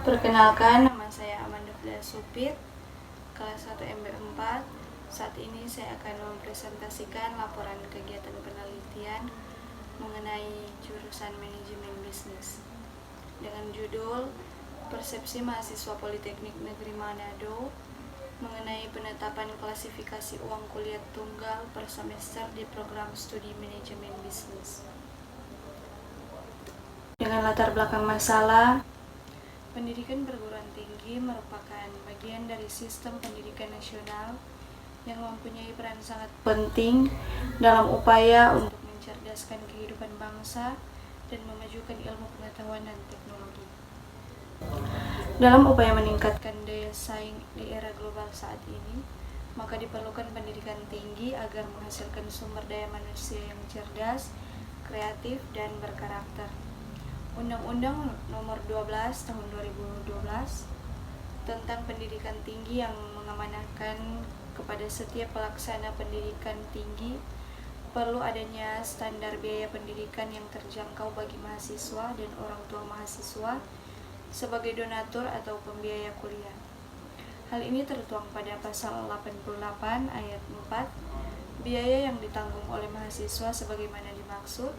Perkenalkan, nama saya Amanda Flia Supit, kelas 1 MB4. Saat ini saya akan mempresentasikan laporan kegiatan penelitian mengenai jurusan Manajemen Bisnis dengan judul Persepsi Mahasiswa Politeknik Negeri Manado mengenai penetapan klasifikasi uang kuliah tunggal per semester di program studi Manajemen Bisnis. Dengan latar belakang masalah, pendidikan perguruan tinggi merupakan bagian dari sistem pendidikan nasional yang mempunyai peran sangat penting dalam upaya untuk mencerdaskan kehidupan bangsa dan memajukan ilmu pengetahuan dan teknologi. Dalam upaya meningkatkan daya saing di era global saat ini, maka diperlukan pendidikan tinggi agar menghasilkan sumber daya manusia yang cerdas, kreatif, dan berkarakter. Undang-Undang Nomor 12 Tahun 2012 tentang pendidikan tinggi yang mengamanahkan kepada setiap pelaksana pendidikan tinggi perlu adanya standar biaya pendidikan yang terjangkau bagi mahasiswa dan orang tua mahasiswa sebagai donatur atau pembiaya kuliah. Hal ini tertuang pada pasal 88 ayat 4. Biaya yang ditanggung oleh mahasiswa sebagaimana dimaksud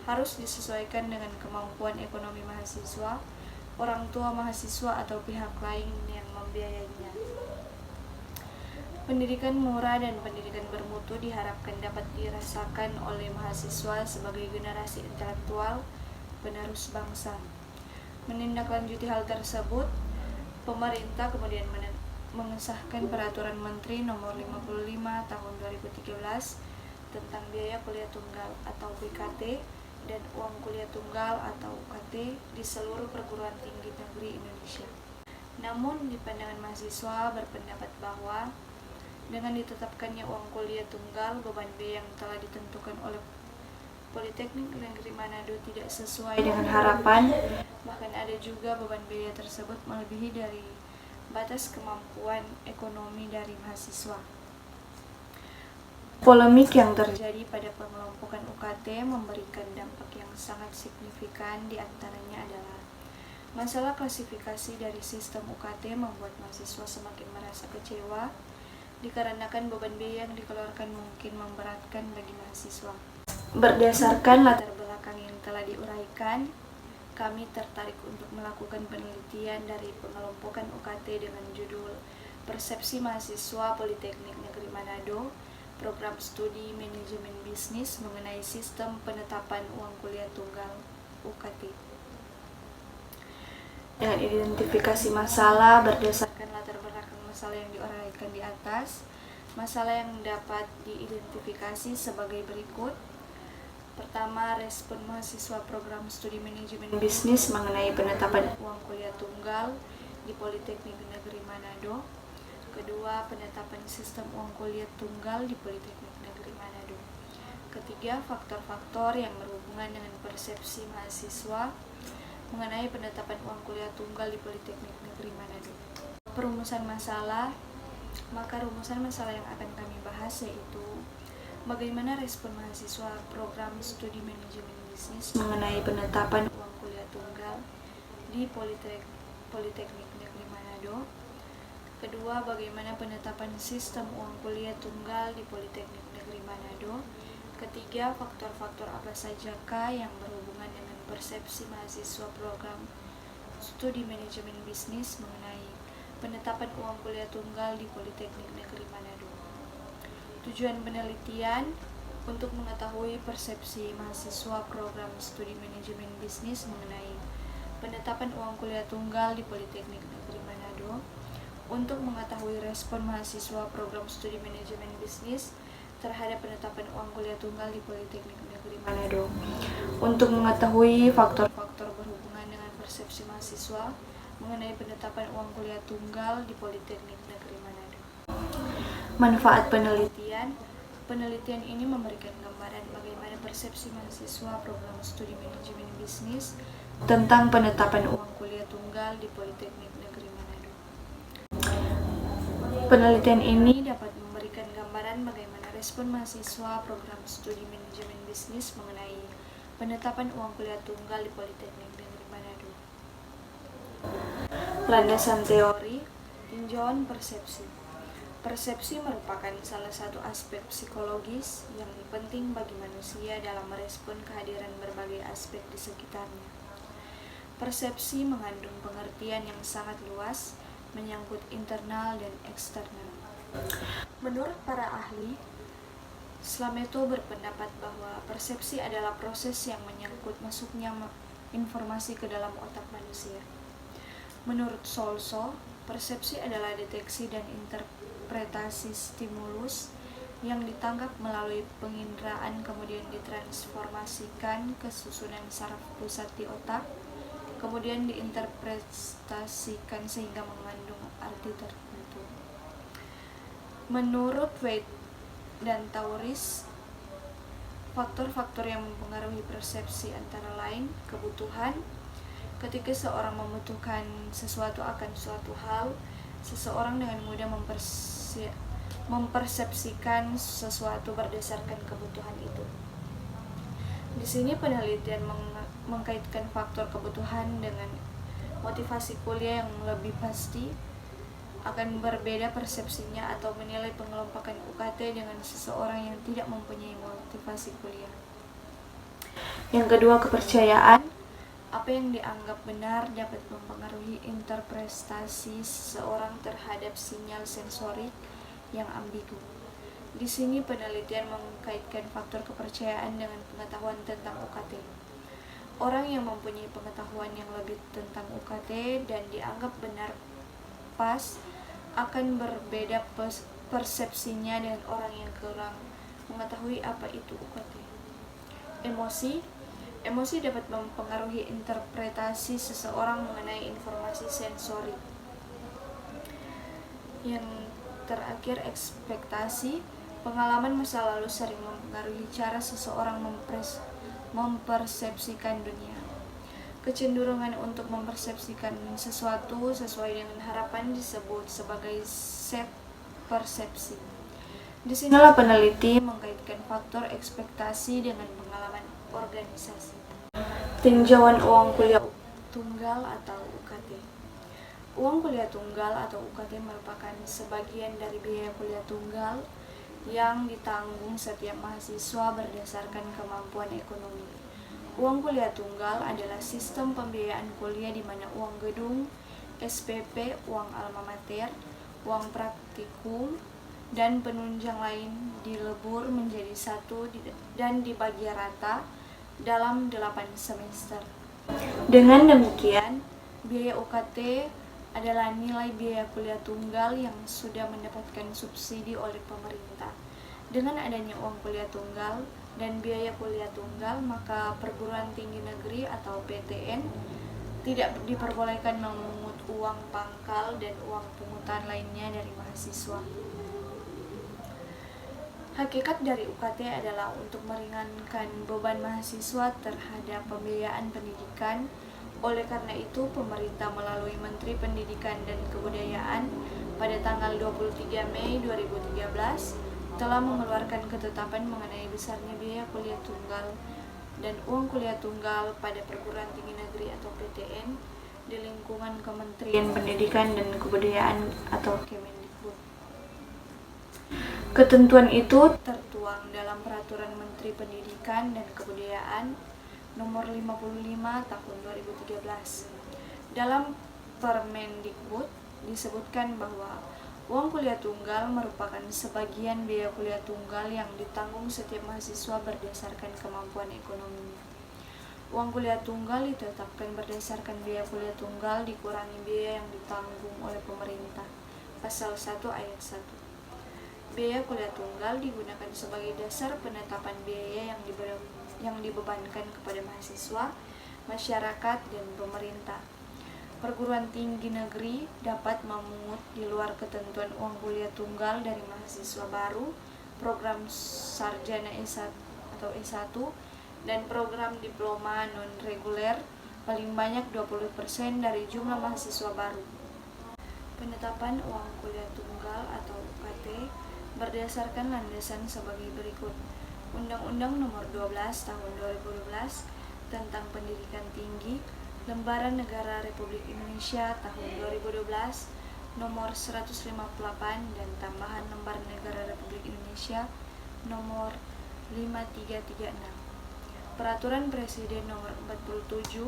harus disesuaikan dengan kemampuan ekonomi mahasiswa, orang tua mahasiswa, atau pihak lain yang membiayainya. Pendidikan murah dan pendidikan bermutu diharapkan dapat dirasakan oleh mahasiswa sebagai generasi intelektual penerus bangsa. Menindaklanjuti hal tersebut, pemerintah kemudian mengesahkan Peraturan Menteri Nomor 55 Tahun 2013 tentang biaya kuliah tunggal atau BKT dan uang kuliah tunggal atau UKT di seluruh perguruan tinggi negeri Indonesia. Namun, di pandangan mahasiswa berpendapat bahwa dengan ditetapkannya uang kuliah tunggal, beban biaya yang telah ditentukan oleh Politeknik Negeri Manado tidak sesuai dengan harapan, bahkan ada juga beban biaya tersebut melebihi dari batas kemampuan ekonomi dari mahasiswa. Polemik yang terjadi pada pengelompokan UKT memberikan dampak yang sangat signifikan, diantaranya adalah masalah klasifikasi dari sistem UKT membuat mahasiswa semakin merasa kecewa dikarenakan beban biaya yang dikeluarkan mungkin memberatkan bagi mahasiswa. Berdasarkan latar belakang yang telah diuraikan, kami tertarik untuk melakukan penelitian dari pengelompokan UKT dengan judul Persepsi Mahasiswa Politeknik Negeri Manado, Program Studi Manajemen Bisnis mengenai sistem penetapan uang kuliah tunggal UKT. Dengan identifikasi masalah berdasarkan latar belakang masalah yang diuraikan di atas, masalah yang dapat diidentifikasi sebagai berikut. Pertama, respon mahasiswa program studi manajemen bisnis mengenai penetapan uang kuliah tunggal di Politeknik Negeri Manado. Kedua, penetapan sistem uang kuliah tunggal di Politeknik Negeri Manado. Ketiga, faktor-faktor yang berhubungan dengan persepsi mahasiswa mengenai penetapan uang kuliah tunggal di Politeknik Negeri Manado. Perumusan masalah, maka rumusan masalah yang akan kami bahas yaitu bagaimana respon mahasiswa program studi manajemen bisnis mengenai penetapan uang kuliah tunggal di Politeknik Negeri Manado. Kedua, bagaimana penetapan sistem uang kuliah tunggal di Politeknik Negeri Manado. Ketiga, faktor-faktor apa sajakah yang berhubungan dengan persepsi mahasiswa program studi manajemen bisnis mengenai penetapan uang kuliah tunggal di Politeknik Negeri Manado. Tujuan penelitian untuk mengetahui persepsi mahasiswa program studi manajemen bisnis mengenai penetapan uang kuliah tunggal di Politeknik Negeri Manado, untuk mengetahui respon mahasiswa program studi manajemen bisnis terhadap penetapan uang kuliah tunggal di Politeknik Negeri Manado, untuk mengetahui faktor-faktor berhubungan dengan persepsi mahasiswa mengenai penetapan uang kuliah tunggal di Politeknik Negeri Manado. Manfaat penelitian. Penelitian ini memberikan gambaran bagaimana persepsi mahasiswa program studi manajemen bisnis tentang penetapan uang kuliah tunggal di Politeknik Negeri Manado. Penelitian ini dapat memberikan gambaran bagaimana respon mahasiswa program studi manajemen bisnis mengenai penetapan uang kuliah tunggal di Politeknik Negeri Manado. Landasan teori, tinjauan persepsi. Persepsi merupakan salah satu aspek psikologis yang penting bagi manusia dalam merespon kehadiran berbagai aspek di sekitarnya. Persepsi mengandung pengertian yang sangat luas, menyangkut internal dan eksternal. Menurut para ahli, Slameto berpendapat bahwa persepsi adalah proses yang menyangkut masuknya informasi ke dalam otak manusia. Menurut Solso, persepsi adalah deteksi dan interpretasi stimulus yang ditangkap melalui penginderaan kemudian ditransformasikan ke susunan saraf pusat di otak, kemudian diinterpretasikan sehingga mengandung arti tertentu. Menurut Waite dan Tauris, faktor-faktor yang mempengaruhi persepsi antara lain kebutuhan. Ketika seorang membutuhkan sesuatu akan suatu hal, seseorang dengan mudah mempersepsikan sesuatu berdasarkan kebutuhan itu. Di sini penelitian mengkaitkan faktor kebutuhan dengan motivasi kuliah yang lebih pasti. Akan berbeda persepsinya atau menilai pengelompokan UKT dengan seseorang yang tidak mempunyai motivasi kuliah. Yang kedua, kepercayaan. Apa yang dianggap benar dapat mempengaruhi interpretasi seseorang terhadap sinyal sensorik yang ambigu. Di sini penelitian mengkaitkan faktor kepercayaan dengan pengetahuan tentang UKT. Orang yang mempunyai pengetahuan yang lebih tentang UKT dan dianggap benar pas akan berbeda persepsinya dengan orang yang kurang mengetahui apa itu UKT. Emosi dapat mempengaruhi interpretasi seseorang mengenai informasi sensori. Yang terakhir, ekspektasi. Pengalaman masa lalu sering mempengaruhi cara seseorang mempersepsikan dunia. Kecenderungan untuk mempersepsikan sesuatu sesuai dengan harapan disebut sebagai set persepsi. Disinilah peneliti mengkaitkan faktor ekspektasi dengan pengalaman organisasi. Tinjauan uang kuliah tunggal atau UKT. Uang kuliah tunggal atau UKT merupakan sebagian dari biaya kuliah tunggal yang ditanggung setiap mahasiswa berdasarkan kemampuan ekonomi. Uang kuliah tunggal adalah sistem pembiayaan kuliah di mana uang gedung, SPP, uang alma mater, uang praktikum, dan penunjang lain dilebur menjadi satu dan dibagi rata dalam 8 semester. Dengan demikian, biaya UKT adalah nilai biaya kuliah tunggal yang sudah mendapatkan subsidi oleh pemerintah. Dengan adanya uang kuliah tunggal dan biaya kuliah tunggal, maka perguruan tinggi negeri atau PTN tidak diperbolehkan memungut uang pangkal dan uang pungutan lainnya dari mahasiswa. Hakikat dari UKT adalah untuk meringankan beban mahasiswa terhadap pembiayaan pendidikan. Oleh karena itu, pemerintah melalui Menteri Pendidikan dan Kebudayaan pada tanggal 23 Mei 2013 telah mengeluarkan ketetapan mengenai besarnya biaya kuliah tunggal dan uang kuliah tunggal pada perguruan tinggi negeri atau PTN di lingkungan Kementerian Pendidikan dan Kebudayaan atau Kemendikbud. Ketentuan itu tertuang dalam Peraturan Menteri Pendidikan dan Kebudayaan Nomor 55 Tahun 2013. Dalam Permendikbud disebutkan bahwa uang kuliah tunggal merupakan sebagian biaya kuliah tunggal yang ditanggung setiap mahasiswa berdasarkan kemampuan ekonominya. Uang kuliah tunggal ditetapkan berdasarkan biaya kuliah tunggal dikurangi biaya yang ditanggung oleh pemerintah. Pasal 1 ayat 1. Biaya kuliah tunggal digunakan sebagai dasar penetapan biaya yang dibebankan kepada mahasiswa, masyarakat, dan pemerintah. Perguruan tinggi negeri dapat memungut di luar ketentuan uang kuliah tunggal dari mahasiswa baru, program sarjana S1 atau S1, dan program diploma non-reguler paling banyak 20% dari jumlah mahasiswa baru. Penetapan uang kuliah tunggal atau UKT berdasarkan landasan sebagai berikut. Undang-Undang Nomor 12 Tahun 2012 tentang Pendidikan Tinggi Lembaran Negara Republik Indonesia tahun 2012 nomor 158 dan tambahan Lembar Negara Republik Indonesia nomor 5336. Peraturan Presiden nomor 47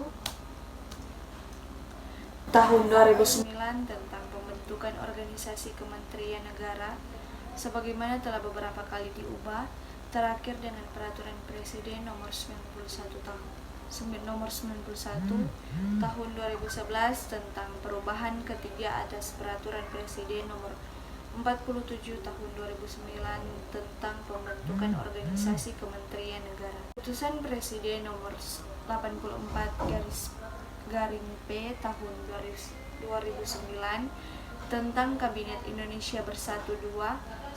tahun 2009 tentang pembentukan organisasi Kementerian Negara sebagaimana telah beberapa kali diubah, terakhir dengan Peraturan Presiden nomor 91 tahun 2011 tentang perubahan ketiga atas Peraturan Presiden nomor 47 tahun 2009 tentang pembentukan organisasi Kementerian Negara. Putusan Presiden nomor 84/P tahun 2009 tentang Kabinet Indonesia Bersatu II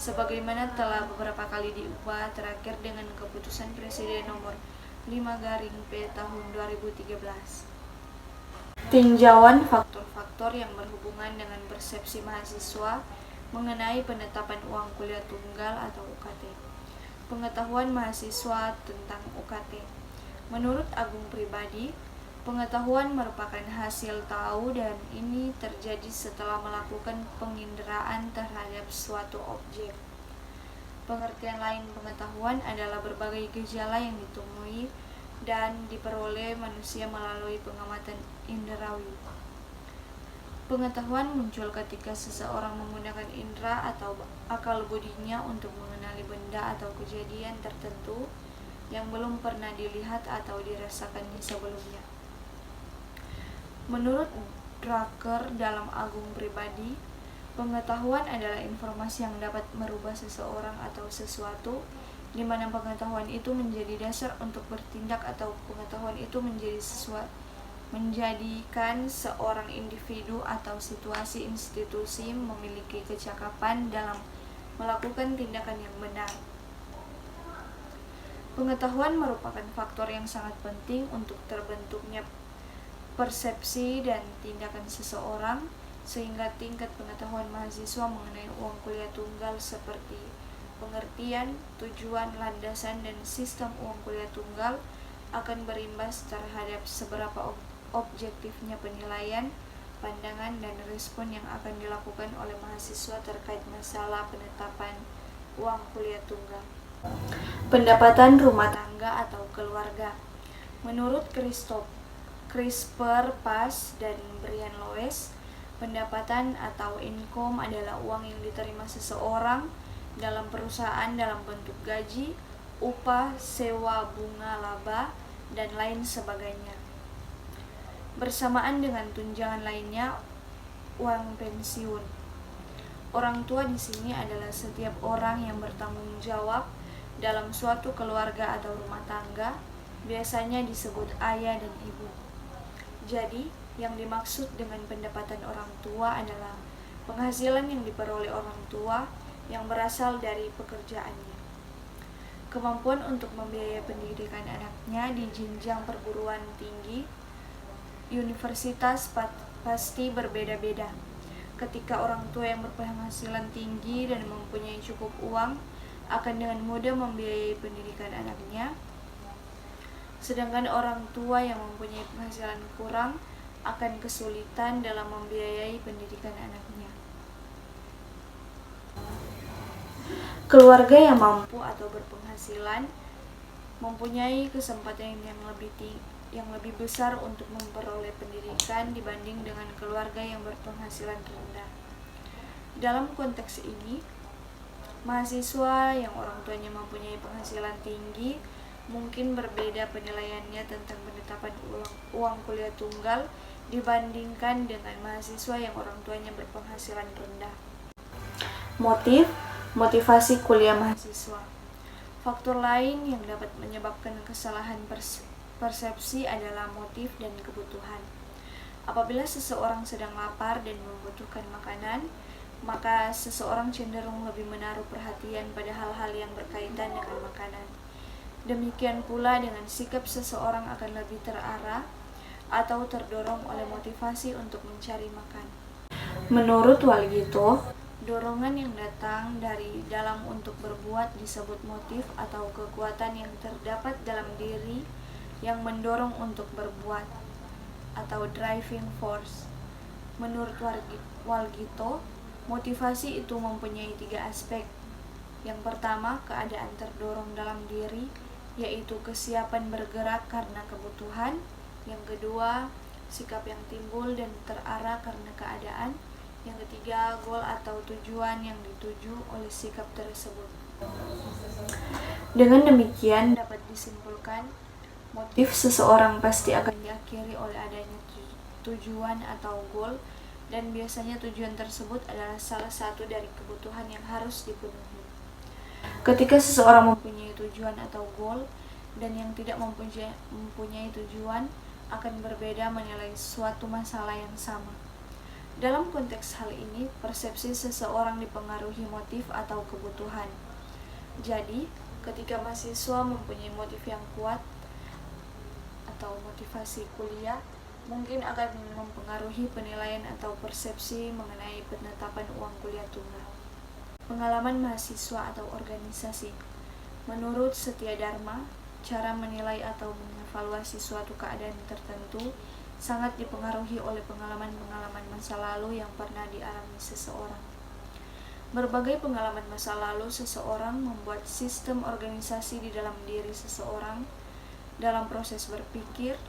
sebagaimana telah beberapa kali diubah, terakhir dengan Keputusan Presiden nomor 5/P tahun 2013. Tinjauan faktor-faktor yang berhubungan dengan persepsi mahasiswa mengenai penetapan uang kuliah tunggal atau UKT. Pengetahuan mahasiswa tentang UKT. Menurut Agung Pribadi, pengetahuan merupakan hasil tahu dan ini terjadi setelah melakukan penginderaan terhadap suatu objek. Pengertian lain pengetahuan adalah berbagai gejala yang ditemui dan diperoleh manusia melalui pengamatan inderawi. Pengetahuan muncul ketika seseorang menggunakan indera atau akal budinya untuk mengenali benda atau kejadian tertentu yang belum pernah dilihat atau dirasakannya sebelumnya. Menurut Drucker dalam Agung Pribadi, pengetahuan adalah informasi yang dapat merubah seseorang atau sesuatu, di mana pengetahuan itu menjadi dasar untuk bertindak atau pengetahuan itu menjadikan seorang individu atau situasi institusi memiliki kecakapan dalam melakukan tindakan yang benar. Pengetahuan merupakan faktor yang sangat penting untuk terbentuknya persepsi dan tindakan seseorang, sehingga tingkat pengetahuan mahasiswa mengenai uang kuliah tunggal seperti pengertian, tujuan, landasan, dan sistem uang kuliah tunggal akan berimbas terhadap seberapa objektifnya penilaian, pandangan, dan respon yang akan dilakukan oleh mahasiswa terkait masalah penetapan uang kuliah tunggal. Pendapatan rumah tangga atau keluarga. Menurut CRISPR, Pass, dan Brian Loess, pendapatan atau income adalah uang yang diterima seseorang dalam perusahaan dalam bentuk gaji, upah, sewa, bunga, laba, dan lain sebagainya. Bersamaan dengan tunjangan lainnya, uang pensiun. Orang tua di sini adalah setiap orang yang bertanggung jawab dalam suatu keluarga atau rumah tangga, biasanya disebut ayah dan ibu. Jadi, yang dimaksud dengan pendapatan orang tua adalah penghasilan yang diperoleh orang tua yang berasal dari pekerjaannya. Kemampuan untuk membiayai pendidikan anaknya di jenjang perguruan tinggi universitas pasti berbeda-beda. Ketika orang tua yang berpenghasilan tinggi dan mempunyai cukup uang akan dengan mudah membiayai pendidikan anaknya, sedangkan orang tua yang mempunyai penghasilan kurang akan kesulitan dalam membiayai pendidikan anaknya. Keluarga yang mampu atau berpenghasilan mempunyai kesempatan yang lebih besar untuk memperoleh pendidikan dibanding dengan keluarga yang berpenghasilan rendah. Dalam konteks ini, mahasiswa yang orang tuanya mempunyai penghasilan tinggi mungkin berbeda penilaiannya tentang penetapan uang kuliah tunggal dibandingkan dengan mahasiswa yang orang tuanya berpenghasilan rendah. Motivasi kuliah mahasiswa. Faktor lain yang dapat menyebabkan kesalahan persepsi adalah motif dan kebutuhan. Apabila seseorang sedang lapar dan membutuhkan makanan, maka seseorang cenderung lebih menaruh perhatian pada hal-hal yang berkaitan dengan makanan. Demikian pula dengan sikap seseorang akan lebih terarah atau terdorong oleh motivasi untuk mencari makan. Menurut Walgito, dorongan yang datang dari dalam untuk berbuat disebut motif atau kekuatan yang terdapat dalam diri yang mendorong untuk berbuat. atau driving force. Menurut Walgito, motivasi itu mempunyai 3 aspek. Yang pertama, keadaan terdorong dalam diri, yaitu kesiapan bergerak karena kebutuhan. Yang kedua, sikap yang timbul dan terarah karena keadaan. Yang ketiga, goal atau tujuan yang dituju oleh sikap tersebut. Dengan demikian dapat disimpulkan, motif seseorang pasti akan diakhiri oleh adanya tujuan atau goal, dan biasanya tujuan tersebut adalah salah satu dari kebutuhan yang harus dipenuhi. Ketika seseorang mempunyai tujuan atau goal dan yang tidak mempunyai tujuan, akan berbeda menilai suatu masalah yang sama. Dalam konteks hal ini, persepsi seseorang dipengaruhi motif atau kebutuhan. Jadi, ketika mahasiswa mempunyai motif yang kuat atau motivasi kuliah, mungkin akan mempengaruhi penilaian atau persepsi mengenai penetapan uang kuliah tunggal. Pengalaman mahasiswa atau organisasi. Menurut Setia Dharma, cara menilai atau mengevaluasi suatu keadaan tertentu sangat dipengaruhi oleh pengalaman-pengalaman masa lalu yang pernah dialami seseorang. Berbagai pengalaman masa lalu seseorang membuat sistem organisasi di dalam diri seseorang dalam proses berpikir,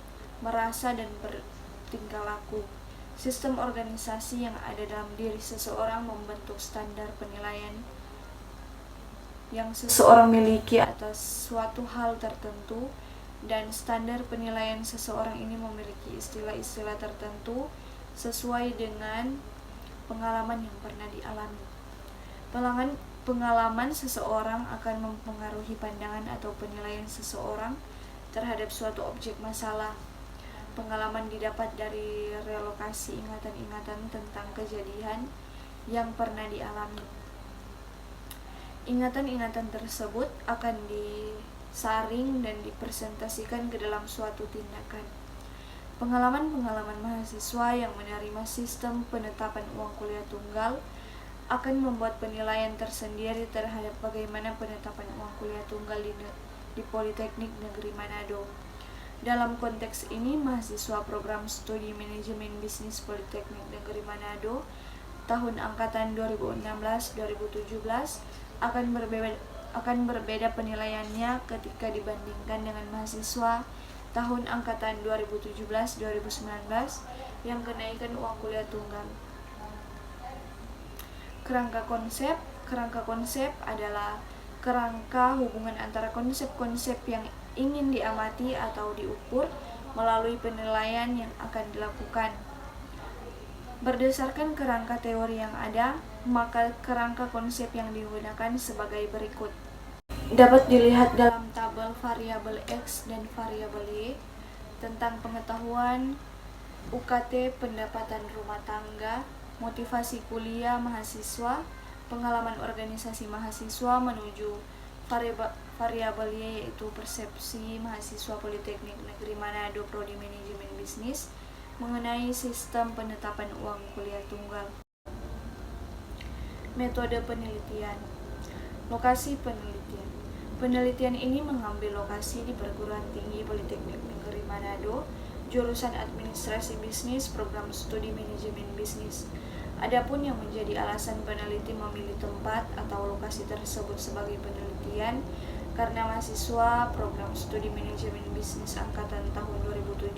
merasa, dan bertingkah laku. Sistem organisasi yang ada dalam diri seseorang membentuk standar penilaian yang seseorang miliki atas suatu hal tertentu, dan standar penilaian seseorang ini memiliki istilah-istilah tertentu sesuai dengan pengalaman yang pernah dialami. Pengalaman seseorang akan mempengaruhi pandangan atau penilaian seseorang terhadap suatu objek masalah. Pengalaman didapat dari relokasi ingatan-ingatan tentang kejadian yang pernah dialami. Ingatan-ingatan tersebut akan disaring dan dipresentasikan ke dalam suatu tindakan. Pengalaman-pengalaman mahasiswa yang menerima sistem penetapan uang kuliah tunggal akan membuat penilaian tersendiri terhadap bagaimana penetapan uang kuliah tunggal di Politeknik Negeri Manado. Dalam konteks ini, mahasiswa program studi manajemen bisnis Politeknik Negeri Manado tahun angkatan 2016-2017 akan berbeda penilaiannya ketika dibandingkan dengan mahasiswa tahun angkatan 2017-2019 yang kenaikan uang kuliah tunggal. Kerangka konsep adalah kerangka hubungan antara konsep-konsep yang ingin diamati atau diukur melalui penilaian yang akan dilakukan. Berdasarkan kerangka teori yang ada, maka kerangka konsep yang digunakan sebagai berikut. Dapat dilihat dalam tabel variabel X dan variabel Y tentang pengetahuan, UKT pendapatan rumah tangga, motivasi kuliah mahasiswa, pengalaman organisasi mahasiswa menuju variabel Y, yaitu persepsi mahasiswa Politeknik Negeri Manado Prodi Manajemen Bisnis mengenai sistem penetapan uang kuliah tunggal. Metode penelitian. Lokasi penelitian. Penelitian ini mengambil lokasi di Perguruan Tinggi Politeknik Negeri Manado, jurusan Administrasi Bisnis, program studi manajemen bisnis. Adapun yang menjadi alasan peneliti memilih tempat atau lokasi tersebut sebagai penelitian karena mahasiswa program studi manajemen bisnis angkatan tahun 2017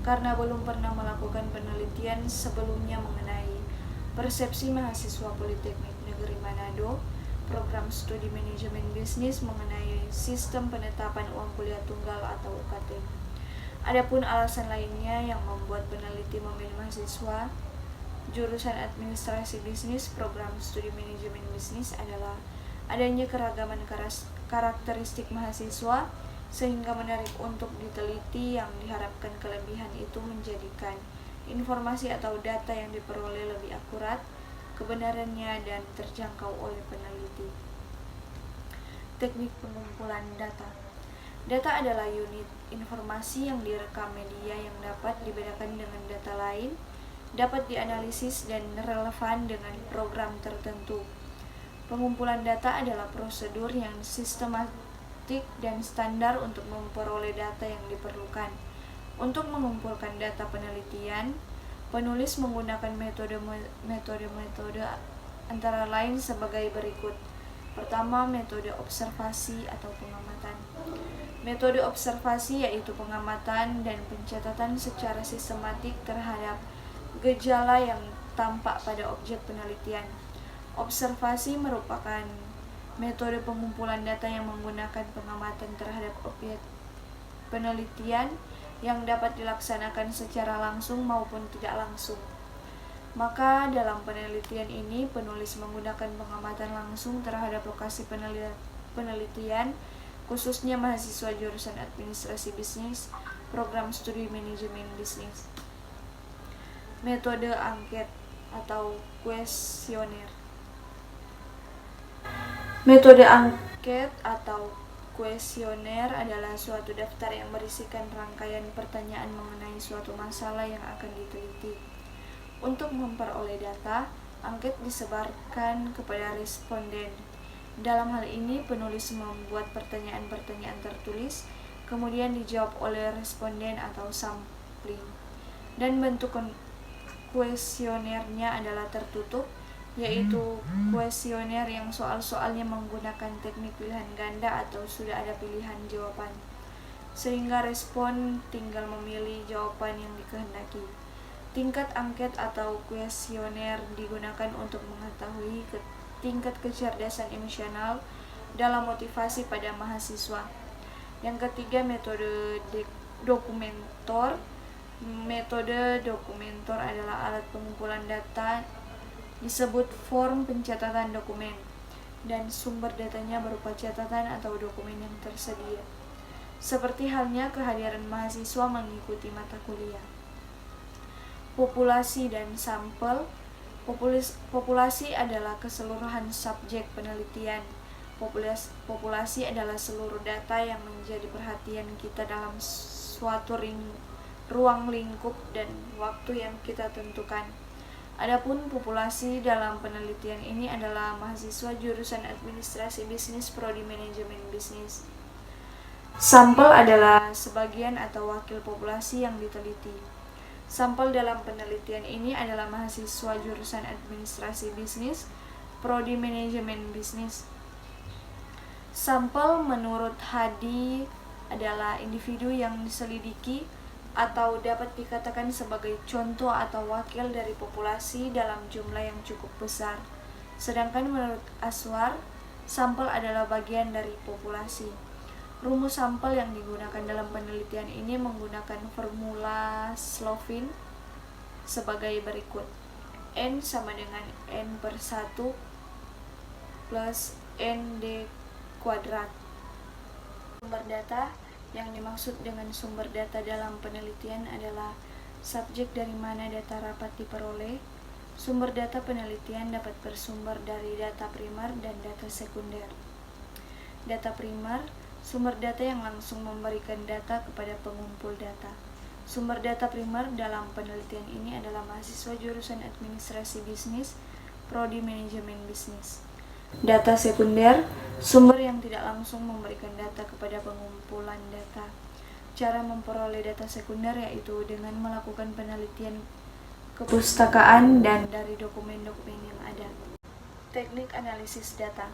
karena belum pernah melakukan penelitian sebelumnya mengenai persepsi mahasiswa Politeknik Negeri Manado program studi manajemen bisnis mengenai sistem penetapan uang kuliah tunggal atau UKT. Adapun alasan lainnya yang membuat peneliti memilih mahasiswa jurusan Administrasi Bisnis program studi manajemen bisnis adalah adanya keragaman karakteristik mahasiswa sehingga menarik untuk diteliti, yang diharapkan kelebihan itu menjadikan informasi atau data yang diperoleh lebih akurat, kebenarannya dan terjangkau oleh peneliti. Teknik pengumpulan data. Data adalah unit informasi yang direkam media yang dapat dibedakan dengan data lain, dapat dianalisis dan relevan dengan program tertentu. Pengumpulan data adalah prosedur yang sistematik dan standar untuk memperoleh data yang diperlukan. Untuk mengumpulkan data penelitian, penulis menggunakan metode antara lain sebagai berikut. Pertama, metode observasi atau pengamatan. Metode observasi yaitu pengamatan dan pencatatan secara sistematik terhadap gejala yang tampak pada objek penelitian. Observasi merupakan metode pengumpulan data yang menggunakan pengamatan terhadap objek penelitian yang dapat dilaksanakan secara langsung maupun tidak langsung. Maka dalam penelitian ini penulis menggunakan pengamatan langsung terhadap lokasi penelitian, khususnya mahasiswa jurusan administrasi bisnis, program studi manajemen bisnis. Metode angket atau kuesioner. Metode angket atau kuesioner adalah suatu daftar yang berisikan rangkaian pertanyaan mengenai suatu masalah yang akan diteliti. Untuk memperoleh data, angket disebarkan kepada responden. Dalam hal ini, penulis membuat pertanyaan-pertanyaan tertulis, kemudian dijawab oleh responden atau sampling. Dan bentuk kuesionernya adalah tertutup, yaitu kuesioner yang soal-soalnya menggunakan teknik pilihan ganda atau sudah ada pilihan jawaban, sehingga respon tinggal memilih jawaban yang dikehendaki. Tingkat angket atau kuesioner digunakan untuk mengetahui tingkat kecerdasan emosional dalam motivasi pada mahasiswa. Yang ketiga, metode dokumentor. Metode dokumentor adalah alat pengumpulan data, disebut form pencatatan dokumen, dan sumber datanya berupa catatan atau dokumen yang tersedia, seperti halnya kehadiran mahasiswa mengikuti mata kuliah. Populasi dan sampel. Populasi adalah keseluruhan subjek penelitian. Populasi adalah seluruh data yang menjadi perhatian kita dalam suatu ruang lingkup dan waktu yang kita tentukan. Adapun populasi dalam penelitian ini adalah mahasiswa jurusan administrasi bisnis prodi manajemen bisnis. Sampel adalah sebagian atau wakil populasi yang diteliti. Sampel dalam penelitian ini adalah mahasiswa jurusan administrasi bisnis, prodi manajemen bisnis. Sampel menurut Hadi adalah individu yang diselidiki atau dapat dikatakan sebagai contoh atau wakil dari populasi dalam jumlah yang cukup besar. Sedangkan menurut Aswar, sampel adalah bagian dari populasi. Rumus sampel yang digunakan dalam penelitian ini menggunakan formula Slovin sebagai berikut. N sama dengan N per 1 plus ND kuadrat. Sumber data. Yang dimaksud dengan sumber data dalam penelitian adalah subjek dari mana data dapat diperoleh. Sumber data penelitian dapat bersumber dari data primer dan data sekunder. Data primer, sumber data yang langsung memberikan data kepada pengumpul data. Sumber data primer dalam penelitian ini adalah mahasiswa jurusan administrasi bisnis, prodi manajemen bisnis. Data sekunder, sumber yang tidak langsung memberikan data kepada pengumpulan data. Cara memperoleh data sekunder yaitu dengan melakukan penelitian kepustakaan dan dari dokumen-dokumen yang ada. Teknik analisis data.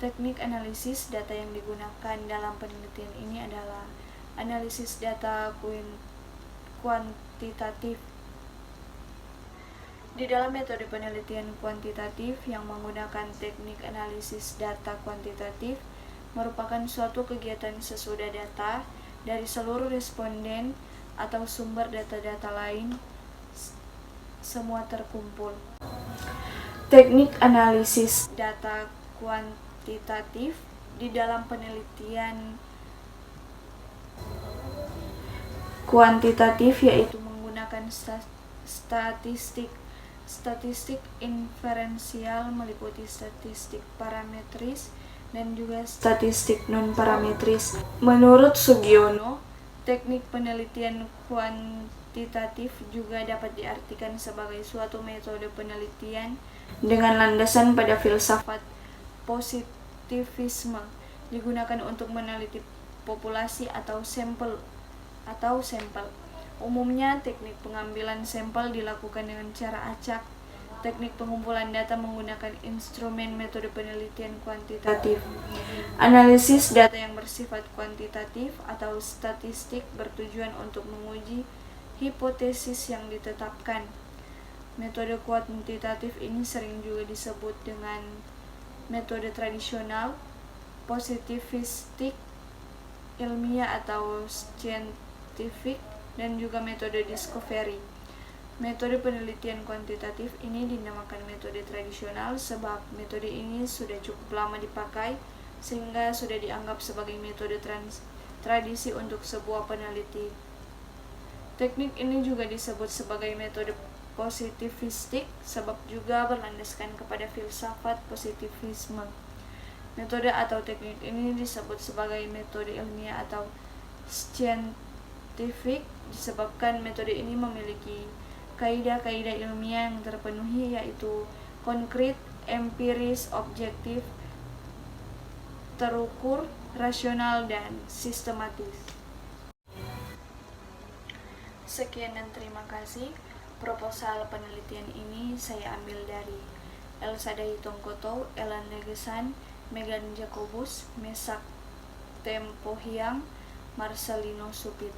Teknik analisis data yang digunakan dalam penelitian ini adalah analisis data kuantitatif. Di dalam metode penelitian kuantitatif yang menggunakan teknik analisis data kuantitatif merupakan suatu kegiatan sesudah data dari seluruh responden atau sumber data-data lain semua terkumpul. Teknik analisis data kuantitatif di dalam penelitian kuantitatif yaitu menggunakan statistik inferensial meliputi statistik parametris dan juga statistik non-parametris. Menurut Sugiono, teknik penelitian kuantitatif juga dapat diartikan sebagai suatu metode penelitian dengan landasan pada filsafat positivisme, digunakan untuk meneliti populasi atau sampel. Umumnya, teknik pengambilan sampel dilakukan dengan cara acak. Teknik pengumpulan data menggunakan instrumen metode penelitian kuantitatif. Analisis data yang bersifat kuantitatif atau statistik bertujuan untuk menguji hipotesis yang ditetapkan. Metode kuantitatif ini sering juga disebut dengan metode tradisional, positivistik, ilmiah atau scientific, dan juga metode discovery. Metode penelitian kuantitatif ini dinamakan metode tradisional sebab metode ini sudah cukup lama dipakai sehingga sudah dianggap sebagai metode tradisi untuk sebuah peneliti. Teknik ini juga disebut sebagai metode positivistik sebab juga berlandaskan kepada filsafat positivisme. Metode atau teknik ini disebut sebagai metode ilmiah atau scientific disebabkan metode ini memiliki kaidah-kaidah ilmiah yang terpenuhi, yaitu konkret, empiris, objektif, terukur, rasional, dan sistematis. Sekian dan terima kasih. Proposal penelitian ini saya ambil dari Elsa Dahi Tongkoto, Elan Legesan, Megan Jacobus, Mesak Tempohiang, Marcelino Supit.